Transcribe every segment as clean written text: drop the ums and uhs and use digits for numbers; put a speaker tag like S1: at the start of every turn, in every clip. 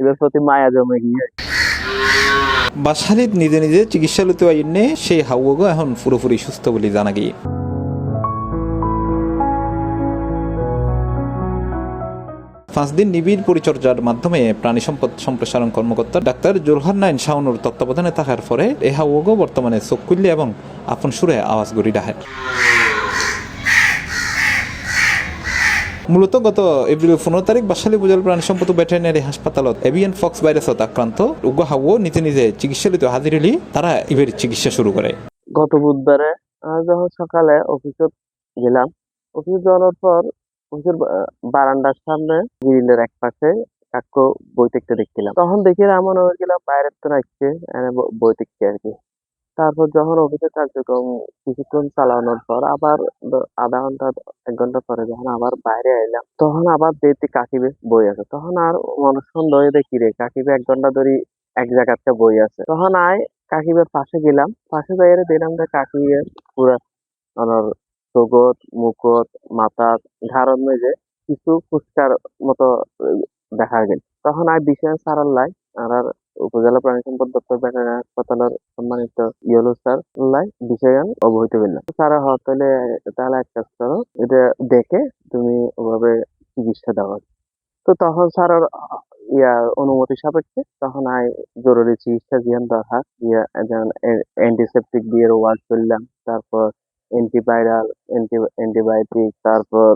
S1: এদের প্রতি মায়া জমে গিয়ে
S2: বাসালিদ নিজে নিজে চিকিৎসালয়তে আইনে সেই হাওয়াগো এখন পুরোপুরি সুস্থ বলে জানা গিয়ে। 5 দিন নিবিড় পরিচর্যার মাধ্যমে প্রাণী সম্পদ সম্প্রসারণ কর্মকর্তা ডাক্তার জুলহান্নাইন শাওনুর তত্ত্বাবধানে থাকার পরে এ হাওয়াগো বর্তমানে চোখ খুললে এবং আপন সুরে আওয়াজ গড়ি ডাহে। মূলত গত এপ্রিল 15 তারিখ বাসালি বুজাল প্রাণী সম্পদ ভেটেরিনারি হাসপাতালত এভিয়ান ফক্স ভাইরাসত আক্রান্ত উগ্র হাওয়া নিজে নিজে চিকিৎসালয়তে হাজির হলি তারা এবার চিকিৎসা শুরু করে।
S1: গত বুধবারে যখন সকালে অফিসে গেলাম, অফিস যাওয়ার পর অফিসের বারান্দার সামনে গ্রিলের এক পাশে কাকু বই দেখছিলাম। তখন দেখি এমন হয়ে গেলাম বাইরের তো রাখছে বই দেখছি আর কি। তারপর যখন অফিসের কার্যক্রম কিছুক্ষণ চালানোর পর আবার আধা ঘন্টা 1 ঘন্টা পরে যখন আবার বাইরে এলাম, তখন আবার দেখতে কাকিবে বই আছে। তখন আর মানুষ সন্দেহ হয়ে দেখি রে কাকিবে 1 ঘন্টা ধরে এক জায়গাতে বই আছে। তখন কাকিবের পাশে গেলাম, পাশে যাই দেখলাম যে কাকিবে পুরা চোখত মুখত মাথা ঘাড়ের মেঝে কিছু ফুসকার মতো দেখা গেল। তখন বিষয় সারার লাই আর উপজেলা প্রাণী সম্পদ দপ্তর ভেটেরিনারি হাসপাতালের সম্মানিত ইয়েলো স্যার লাই বিষয় অবহিত করলাম। স্যার তাহলে এক কাজ করো, এটা দেখে তুমি ওভাবে চিকিৎসা দেওয়া। তো তখন স্যার অনুমতি সাপেক্ষে তখন জরুরি চিকিৎসা জিয়ান দরকার অ্যান্টিসেপটিক দিয়ে ওয়ার্ক করলাম, তারপর অ্যান্টিভাইরাল অ্যান্টিবায়োটিক, তারপর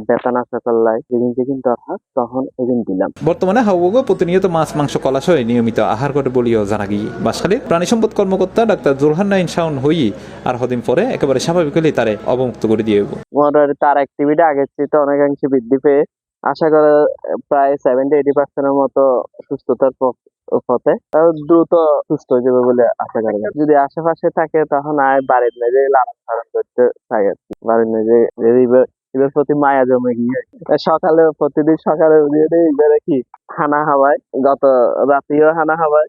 S1: বেতানাশকের লাই যেদিন দরকার তখন এদিন দিলাম।
S2: বর্তমানে হাওয়াগো প্রতিনিয়ত মাছ মাংস কলাসহ নিয়মিত আহার করে বলিও জানা গিয়ে। বাসালির প্রাণী সম্পদ কর্মকর্তা ডাক্তার জুলহান্নাইন শাওন হই আর হদিন পরে একেবারে স্বাভাবিক হলে তারে অবমুক্ত করে দিয়ে
S1: তার অ্যাক্টিভিটি আগের চেয়ে অনেকাংশে বৃদ্ধি পেয়ে আশা করা প্রায় 70-80% মতো সুস্থতার পথে দ্রুত সুস্থ হয়ে যাবে বলে আশা করা যায়। যদি আশেপাশে থাকে তখন বাড়ির মেঝে লালন পালন করতে চাই আর কি। বাড়ির মেঝে এদের প্রতি মায়া জমে গিয়ে প্রতিদিন সকালে এবারে কি হানা হাওয়ায়, গত রাতেও হানা হাওয়ায়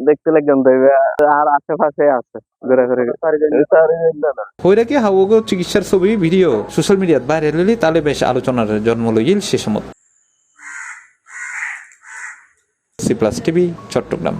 S1: দেখতে লাগলাম আর আশেপাশে আছে ঘুরে ঘুরে
S2: হইরা কি হাওয়াগো চিকিৎসার ছবি ভিডিও সোশ্যাল মিডিয়াত ভাইরাল হলি তাহলে বেশ আলোচনার জন্ম লইল সে সময়। C plus TV, Chittagong.